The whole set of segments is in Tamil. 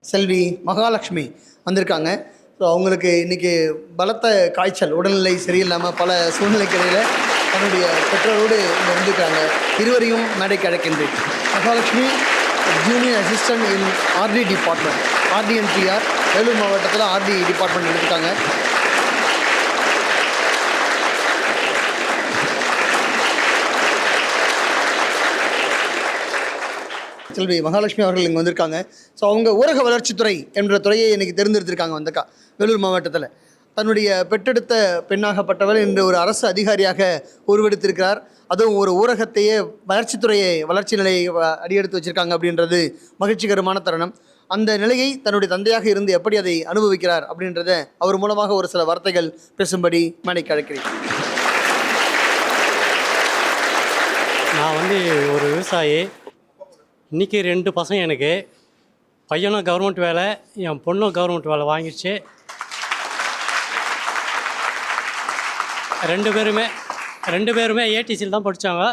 செல்வி மகாலட்சுமி வந்திருக்காங்க. ஸோ அவங்களுக்கு இன்றைக்கி பலத்த காய்ச்சல், உடல்நிலை சரியில்லாமல் பல சூழ்நிலைக்கு இடையில் தன்னுடைய பெற்றோரோடு இங்கே வந்திருக்காங்க. இருவரையும் மேடைக்கு அழைக்கின்றேன். Mahalakshmi junior assistant in RD department, ஆர்டிஎன்டிஆர் வேலூர் மாவட்டத்தில் ஆர்டி டிபார்ட்மெண்ட் எடுத்துருக்காங்க. செல்வி மகாலட்சுமி அவர்கள் இங்கே வந்திருக்காங்க. ஸோ அவங்க ஊரக வளர்ச்சித்துறை என்ற துறையை இன்றைக்கி தேர்ந்தெடுத்திருக்காங்க. வந்தக்கா வேலூர் மாவட்டத்தில் தன்னுடைய பெற்றெடுத்த பெண்ணாகப்பட்டவர் இன்று ஒரு அரசு அதிகாரியாக உருவெடுத்திருக்கிறார். அதுவும் ஒரு ஊரகத்தையே வளர்ச்சித்துறையை வளர்ச்சி நிலையை அடியெடுத்து வச்சுருக்காங்க அப்படின்றது மகிழ்ச்சிகரமான தருணம். அந்த நிலையை தன்னுடைய தந்தையாக இருந்து எப்படி அதை அனுபவிக்கிறார் அப்படின்றத அவர் மூலமாக ஒரு சில வார்த்தைகள் பேசும்படி மேடைக்கு அழைக்கிறேன். நான் ஒரு விவசாயி. இன்றைக்கி 2 பசங்க, எனக்கு பையனும் கவர்மெண்ட் வேலை, என் பொண்ணும் கவர்மெண்ட் வேலை வாங்கிடுச்சு. 2 பேருமே ஏடிசியில் தான் படித்தாங்க.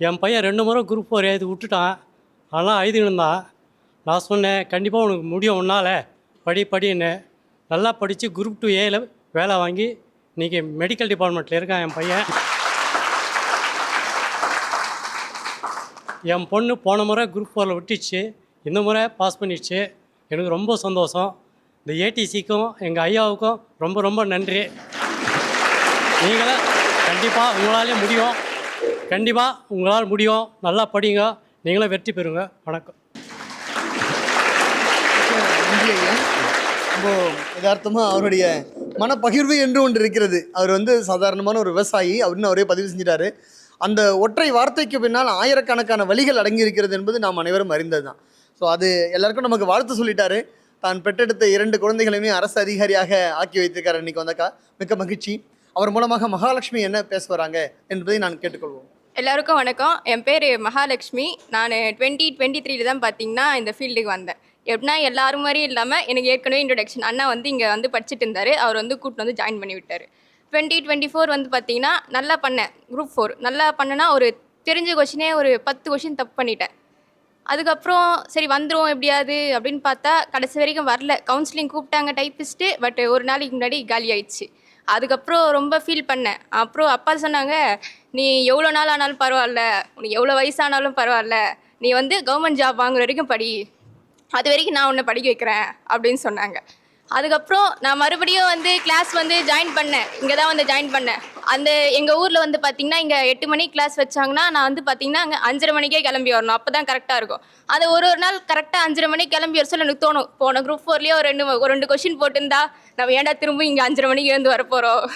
என் பையன் 2 முறை குரூப் 4 எழுதி விட்டுட்டான். அதெல்லாம் எழுதிருந்தான். நான் சொன்னேன், கண்டிப்பாக உனக்கு முடியும், உன்னால் படின்னு. நல்லா படித்து குரூப் 2A வேலை வாங்கி இன்றைக்கி மெடிக்கல் டிபார்ட்மெண்ட்டில் இருக்கான் என் பையன். என் பொண்ணு போன முறை குரூப் 4 விட்டுச்சு, இந்த முறை பாஸ் பண்ணிடுச்சு. எனக்கு ரொம்ப சந்தோஷம். இந்த ஏடிசிக்கும் எங்கள் ஐயாவுக்கும் ரொம்ப ரொம்ப நன்றி. நீங்களும் கண்டிப்பாக உங்களாலே முடியும், கண்டிப்பாக உங்களால் முடியும். நல்லா படிங்க, நீங்களும் வெற்றி பெறுங்க. வணக்கம். நன்றி ஐயா. ரொம்ப யதார்த்தமாக அவருடைய மனப்பகிர்வு என்று ஒன்று இருக்கிறது. அவர் சாதாரணமான ஒரு விவசாயி அப்படின்னு அவரே பதிவு செஞ்சிட்டாரு. அந்த ஒற்றை வார்த்தைக்கு பின்னால் ஆயிரக்கணக்கான வழிகள் அடங்கி இருக்கிறது என்பது நாம் அனைவரும் அறிந்தது தான். ஸோ அது எல்லாருக்கும் நமக்கு வாழ்த்து சொல்லிட்டாரு. தான் பெற்றெடுத்த 2 குழந்தைகளையுமே அரசு அதிகாரியாக ஆக்கி வைத்திருக்காரு இன்றைக்கி வந்தக்கா. மிக்க மகிழ்ச்சி. அவர் மூலமாக மகாலட்சுமி என்ன பேச வராங்க என்பதை நான் கேட்டுக்கொள்வோம். எல்லாருக்கும் வணக்கம். என் பேர் மகாலட்சுமி. நான் 2023 தான் பார்த்தீங்கன்னா இந்த ஃபீல்டுக்கு வந்தேன். எப்படின்னா எல்லாரும் மாதிரி இல்லாமல் எனக்கு ஏற்கனவே இன்ட்ரொடக்ஷன் அண்ணா இங்கே படிச்சுட்டு இருந்தார். அவர் கூப்பிட்டு ஜாயின் பண்ணி விட்டார். 2024 பார்த்தீங்கன்னா நல்லா பண்ணேன். குரூப் 4 நல்லா பண்ணேன்னா ஒரு தெரிஞ்ச கொஷினே ஒரு 10 கொஷின் தப்பு பண்ணிட்டேன். அதுக்கப்புறம் சரி வந்துடும் எப்படியாது அப்படின்னு பார்த்தா கடைசி வரைக்கும் வரல. கவுன்சிலிங் கூப்பிட்டாங்க டைப்பிஸ்ட்டு, பட் ஒரு நாளைக்கு முன்னாடி காலி ஆயிடுச்சு. அதுக்கப்புறம் ரொம்ப ஃபீல் பண்ணேன். அப்புறம் அப்பா சொன்னாங்க, நீ எவ்வளோ நாள் ஆனாலும் பரவாயில்ல, உனக்கு எவ்வளோ வயசானாலும் பரவாயில்ல, நீ கவர்மெண்ட் ஜாப் வாங்குற வரைக்கும் படி, அது வரைக்கும் நான் உன்னை படிக்க வைக்கிறேன் அப்படின்னு சொன்னாங்க. அதுக்கப்புறம் நான் மறுபடியும் கிளாஸ் ஜாயின் பண்ணேன். இங்கே தான் ஜாயின் பண்ணேன். எங்கள் ஊரில் பார்த்திங்கன்னா இங்கே 8 மணிக்கு கிளாஸ் வச்சாங்கன்னா நான் பார்த்திங்கன்னா அங்கே 5:30 மணிக்கே கிளம்பி வரணும். அப்போ தான் கரெக்டாக இருக்கும். அது ஒரு நாள் கரெக்டாக 5:30 மணிக்கு கிளம்பி வர சொல்ல எனக்கு தோணும், போன குரூப் 4லேயே ஒரு 2 கொஷின் போட்டுருந்தா நம்ம ஏன்டா திரும்ப இங்கே 5:30 மணிக்கு எழுந்து வரப்போகிறோம்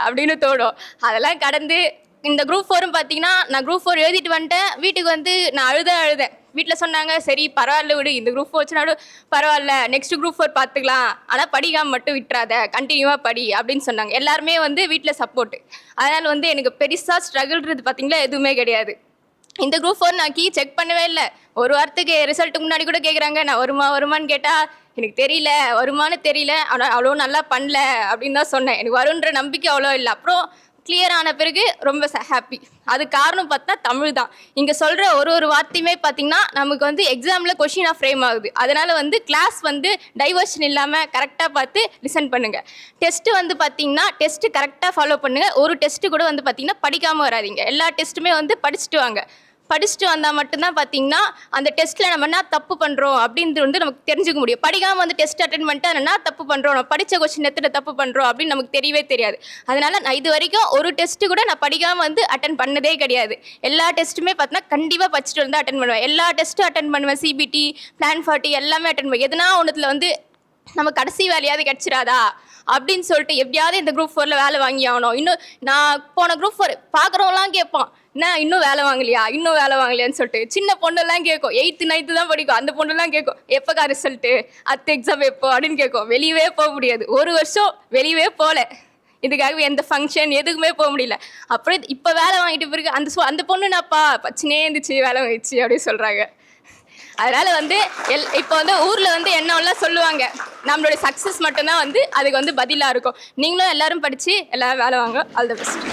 அப்படின்னு தோணும். அதெல்லாம் கடந்து இந்த குரூப் 4 பார்த்தீங்கன்னா நான் குரூப் 4 எழுதிட்டு வந்துட்டேன். வீட்டுக்கு நான் அழுதேன். வீட்டில் சொன்னாங்க, சரி பரவாயில்ல விடு, இந்த குரூப் 4 வச்சுனாலும் பரவாயில்ல, நெக்ஸ்ட் குரூப் 4 பார்த்துக்கலாம், ஆனால் படிக்காமல் மட்டும் விட்டுறாத, கண்டினியூவாக படி அப்படின்னு சொன்னாங்க. எல்லாருமே வீட்டில் சப்போர்ட்டு. அதனால் எனக்கு பெருசாக ஸ்ட்ரகிள்ன்றது பார்த்தீங்களா எதுவுமே கிடையாது. இந்த குரூப் 4 நான் செக் பண்ணவே இல்லை. ஒரு வாரத்துக்கு ரிசல்ட்டுக்கு முன்னாடி கூட கேட்குறாங்க, நான் வருமானு கேட்டால் எனக்கு தெரியல, வருமானு தெரியல, ஆனால் அவ்வளோ நல்லா பண்ணல அப்படின்னு தான் சொன்னேன். எனக்கு வருன்ற நம்பிக்கை அவ்வளோ இல்லை. அப்புறம் கிளியர் ஆன பிறகு ரொம்ப ஹாப்பி. அது காரணம் பார்த்தா தமிழ் தான். இங்கே சொல்கிற ஒரு வார்த்தையுமே பார்த்திங்கன்னா நமக்கு எக்ஸாமில் கொஷினாக ஃப்ரேம் ஆகுது. அதனால் கிளாஸ் டைவர்ஷன் இல்லாமல் கரெக்டாக பார்த்து லிசன் பண்ணுங்கள். டெஸ்ட்டு பார்த்திங்கன்னா டெஸ்ட்டு கரெக்டாக ஃபாலோ பண்ணுங்கள். ஒரு டெஸ்ட்டு கூட பார்த்திங்கன்னா படிக்காமல் வராதிங்க. எல்லா டெஸ்ட்டுமே படிச்சுட்டு வாங்க. படிச்சுட்டு வந்தால் மட்டும்தான் பார்த்தீங்கன்னா அந்த டெஸ்ட்டில் நம்ம என்ன தப்பு பண்ணுறோம் அப்படின்றது நமக்கு தெரிஞ்சுக்க முடியும். படிக்காமல் டெஸ்ட் அட்டென்ட் பண்ணிட்டு என்ன தப்பு பண்ணுறோம், நம்ம படித்த கொஸ்டின் எத்தனை தப்பு பண்ணுறோம் அப்படின்னு நமக்கு தெரியவே தெரியாது. அதனால் நான் இது வரைக்கும் ஒரு டெஸ்ட்டு கூட நான் படிக்காமல் அட்டென்ட் பண்ணதே கிடையாது. எல்லா டெஸ்ட்டுமே பார்த்தீங்கன்னா கண்டிப்பாக படிச்சுட்டு அட்டென்ட் பண்ணுவேன். எல்லா டெஸ்ட்டும் அட்டென்ட் பண்ணுவேன். சிபிடி, பிளான் 40 எல்லாமே அட்டென்ட் பண்ணுவேன். எதனா ஒன்றுத்தில் நம்ம கடைசி வேலையாவது கிடச்சிடாதா அப்படின்னு சொல்லிட்டு எப்படியாவது இந்த குரூப் 4ல் வேலை வாங்கி ஆகணும். இன்னும் நான் போன குரூப் 4 பார்க்குறவங்களாம் கேட்பான், என்ன இன்னும் வேலை வாங்கலையான்னு சொல்லிட்டு. சின்ன பொண்ணெல்லாம் கேட்கும், 8th 9th தான் படிக்கும். அந்த பொண்ணெல்லாம் கேட்கும், எப்போக்கா ரிசல்ட்டு, அடுத்த எக்ஸாம் எப்போ அப்படின்னு கேட்கும். வெளியவே போக முடியாது. 1 வருஷம் வெளியவே போகல. இதுக்காகவே எந்த ஃபங்க்ஷன் எதுக்குமே போக முடியல. அப்புறம் இப்போ வேலை வாங்கிட்டு பிறகு அந்த பொண்ணு நான்ப்பா பச்சினே இருந்துச்சு, வேலை வாங்கிடுச்சு அப்படின்னு சொல்கிறாங்க. அதனால் இப்போ ஊரில் என்னெல்லாம் சொல்லுவாங்க, நம்மளுடைய சக்ஸஸ் மட்டும்தான் அதுக்கு பதிலாக இருக்கும். நீங்களும் எல்லோரும் படித்து எல்லோரும் வேலை வாங்க. All the best.